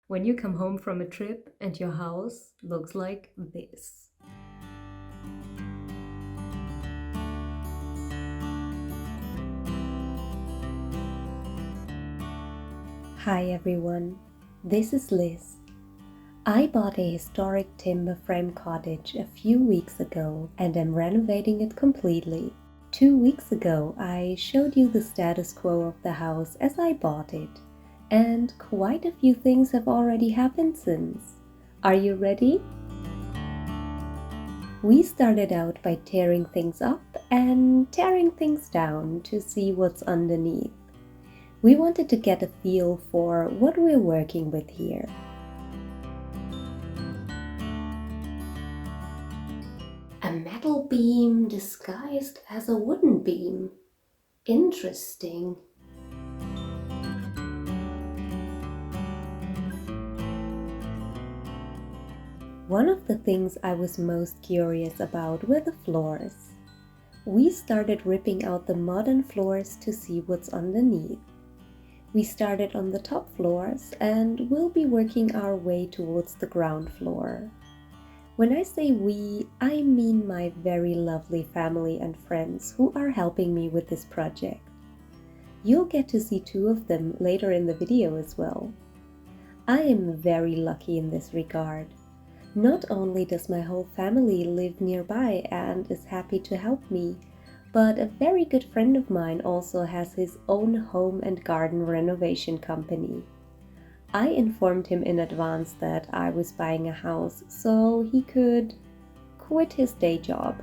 when you come home from a trip and your house looks like this. Hi everyone, this is Liz. I bought a historic timber frame cottage a few weeks ago and am renovating it completely. 2 weeks ago I showed you the status quo of the house as I bought it, and quite a few things have already happened since. Are you ready? We started out by tearing things up and tearing things down to see what's underneath. We wanted to get a feel for what we're working with here. A metal beam disguised as a wooden beam. Interesting. One of the things I was most curious about were the floors. We started ripping out the modern floors to see what's underneath. We started on the top floors and will be working our way towards the ground floor. When I say we, I mean my very lovely family and friends who are helping me with this project. You'll get to see 2 of them later in the video as well. I am very lucky in this regard. Not only does my whole family live nearby and is happy to help me, but a very good friend of mine also has his own home and garden renovation company. I informed him in advance that I was buying a house so he could quit his day job.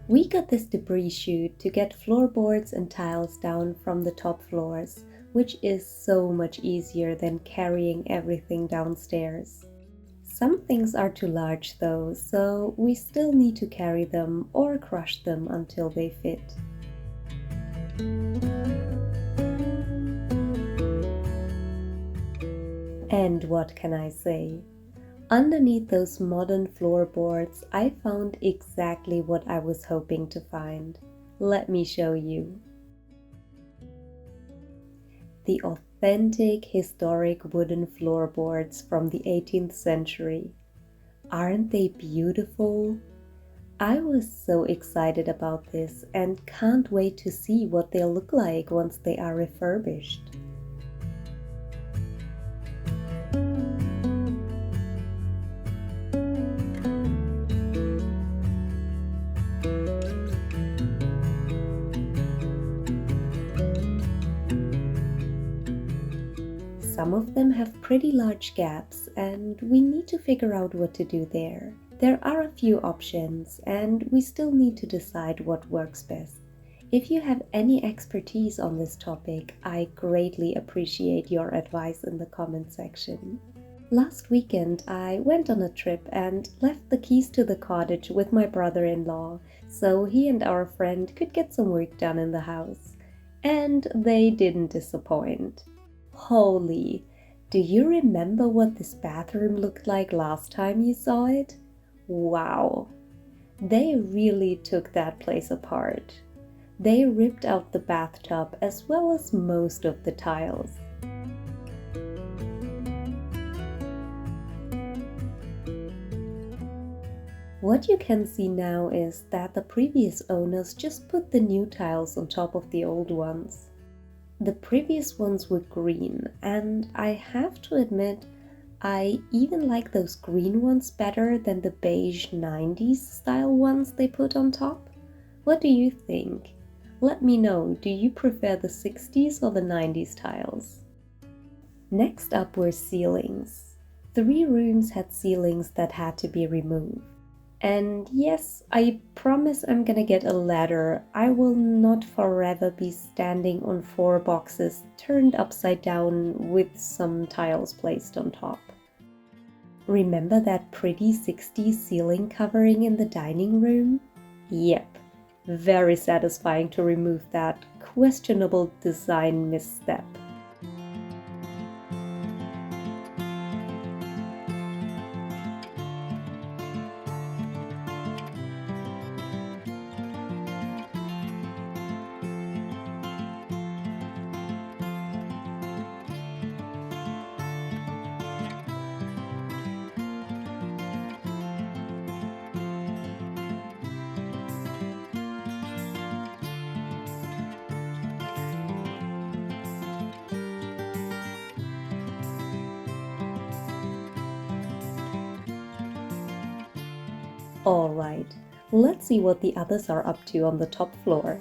We got this debris chute to get floorboards and tiles down from the top floors, which is so much easier than carrying everything downstairs. Some things are too large though, so we still need to carry them or crush them until they fit. And what can I say? Underneath those modern floorboards, I found exactly what I was hoping to find. Let me show you. The authentic historic wooden floorboards from the 18th century. Aren't they beautiful? I was so excited about this and can't wait to see what they'll look like once they are refurbished. Some of them have pretty large gaps and we need to figure out what to do there. There are a few options and we still need to decide what works best. If you have any expertise on this topic, I greatly appreciate your advice in the comment section. Last weekend I went on a trip and left the keys to the cottage with my brother-in-law, so he and our friend could get some work done in the house. And they didn't disappoint. Holy, do you remember what this bathroom looked like last time you saw it? Wow! They really took that place apart. They ripped out the bathtub as well as most of the tiles. What you can see now is that the previous owners just put the new tiles on top of the old ones. The previous ones were green, and I have to admit, I even like those green ones better than the beige 90s style ones they put on top. What do you think? Let me know, do you prefer the 60s or the 90s tiles? Next up were ceilings. 3 rooms had ceilings that had to be removed. And yes, I promise I'm gonna get a ladder. I will not forever be standing on 4 boxes turned upside down with some tiles placed on top. Remember that pretty 60s ceiling covering in the dining room? Yep, very satisfying to remove that questionable design misstep. Alright, let's see what the others are up to on the top floor.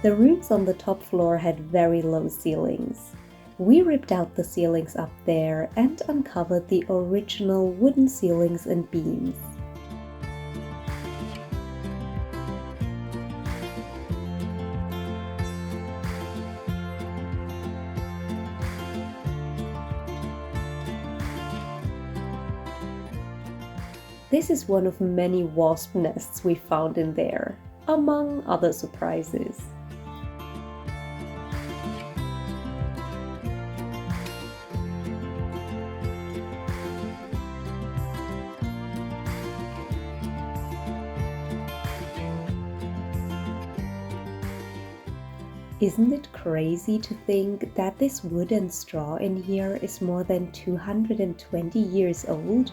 The rooms on the top floor had very low ceilings. We ripped out the ceilings up there and uncovered the original wooden ceilings and beams. This is one of many wasp nests we found in there, among other surprises. Isn't it crazy to think that this wood and straw in here is more than 220 years old?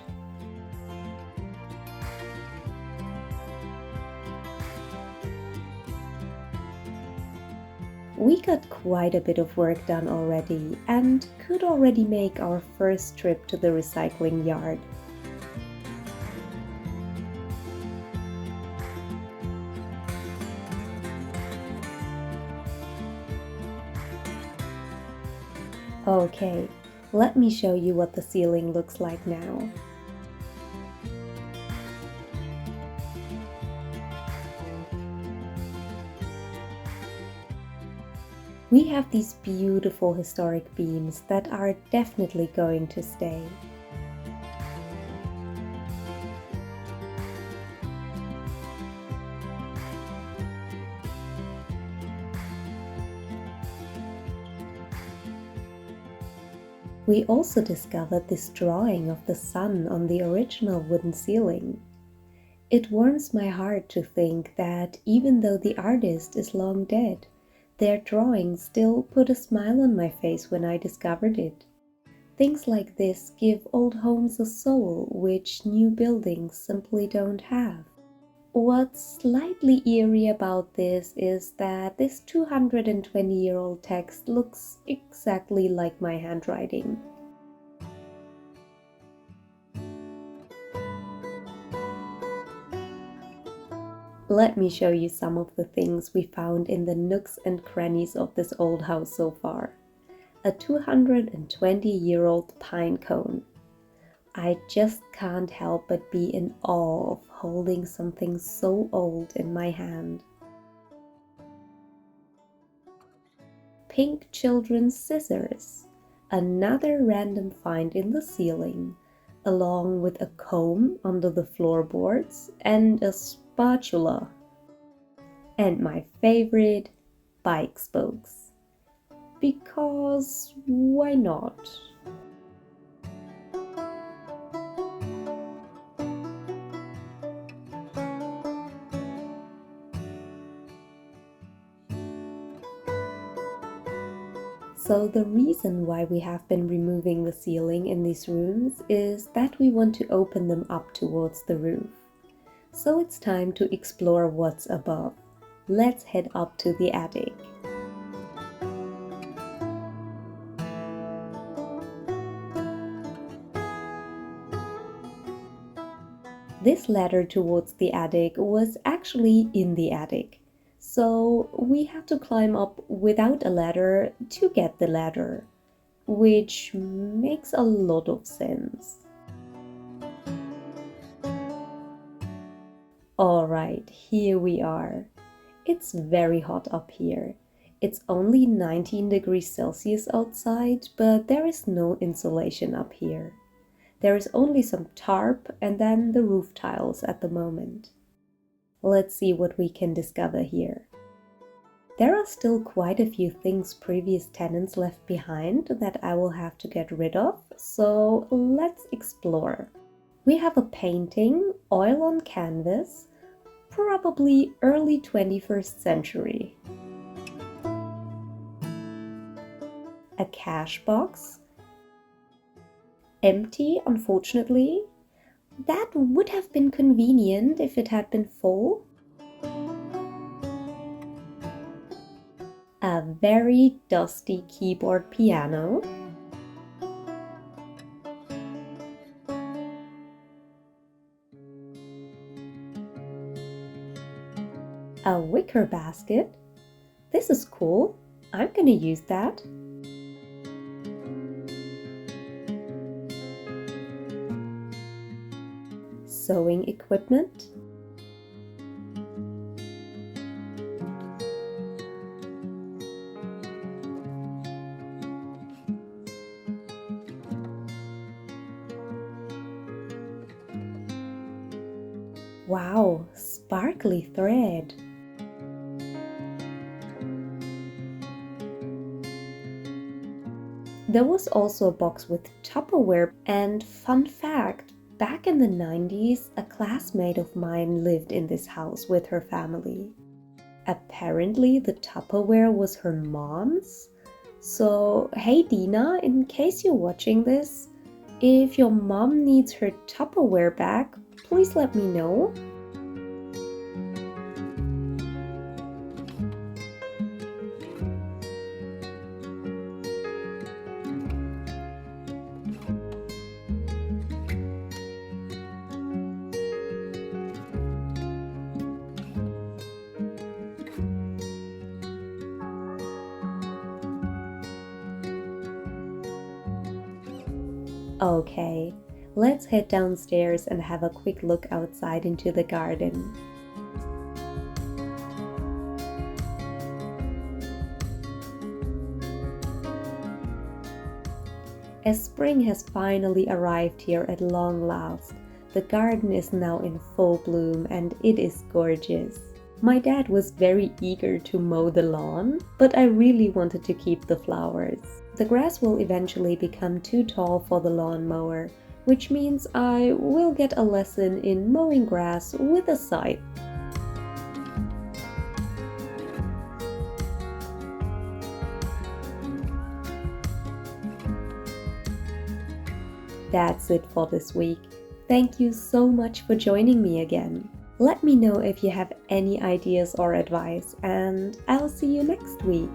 We got quite a bit of work done already and could already make our first trip to the recycling yard. Okay, let me show you what the ceiling looks like now. We have these beautiful historic beams that are definitely going to stay. We also discovered this drawing of the sun on the original wooden ceiling. It warms my heart to think that even though the artist is long dead, their drawing still put a smile on my face when I discovered it. Things like this give old homes a soul which new buildings simply don't have. What's slightly eerie about this is that this 220-year-old text looks exactly like my handwriting. Let me show you some of the things we found in the nooks and crannies of this old house so far. A 220-year-old pine cone. I just can't help but be in awe of holding something so old in my hand. Pink children's scissors. Another random find in the ceiling, along with a comb under the floorboards and a spatula. And my favorite, bike spokes. Because why not? So the reason why we have been removing the ceiling in these rooms is that we want to open them up towards the roof. So it's time to explore what's above. Let's head up to the attic. This ladder towards the attic was actually in the attic, so we had to climb up without a ladder to get the ladder, which makes a lot of sense. Alright, here we are. It's very hot up here. It's only 19 degrees Celsius outside, but there is no insulation up here. There is only some tarp and then the roof tiles at the moment. Let's see what we can discover here. There are still quite a few things previous tenants left behind that I will have to get rid of, so let's explore. We have a painting, oil on canvas, probably early 21st century. A cash box. Empty, unfortunately. That would have been convenient if it had been full. A very dusty keyboard piano. A wicker basket. This is cool. I'm gonna use that. Sewing equipment. Wow, sparkly thread. There was also a box with Tupperware, and fun fact, back in the 90s, a classmate of mine lived in this house with her family. Apparently the Tupperware was her mom's. So, hey Dina, in case you're watching this, if your mom needs her Tupperware back, please let me know. Okay, let's head downstairs and have a quick look outside into the garden. As spring has finally arrived here at long last, the garden is now in full bloom and it is gorgeous. My dad was very eager to mow the lawn, but I really wanted to keep the flowers. The grass will eventually become too tall for the lawnmower, which means I will get a lesson in mowing grass with a scythe. That's it for this week. Thank you so much for joining me again. Let me know if you have any ideas or advice, and I'll see you next week.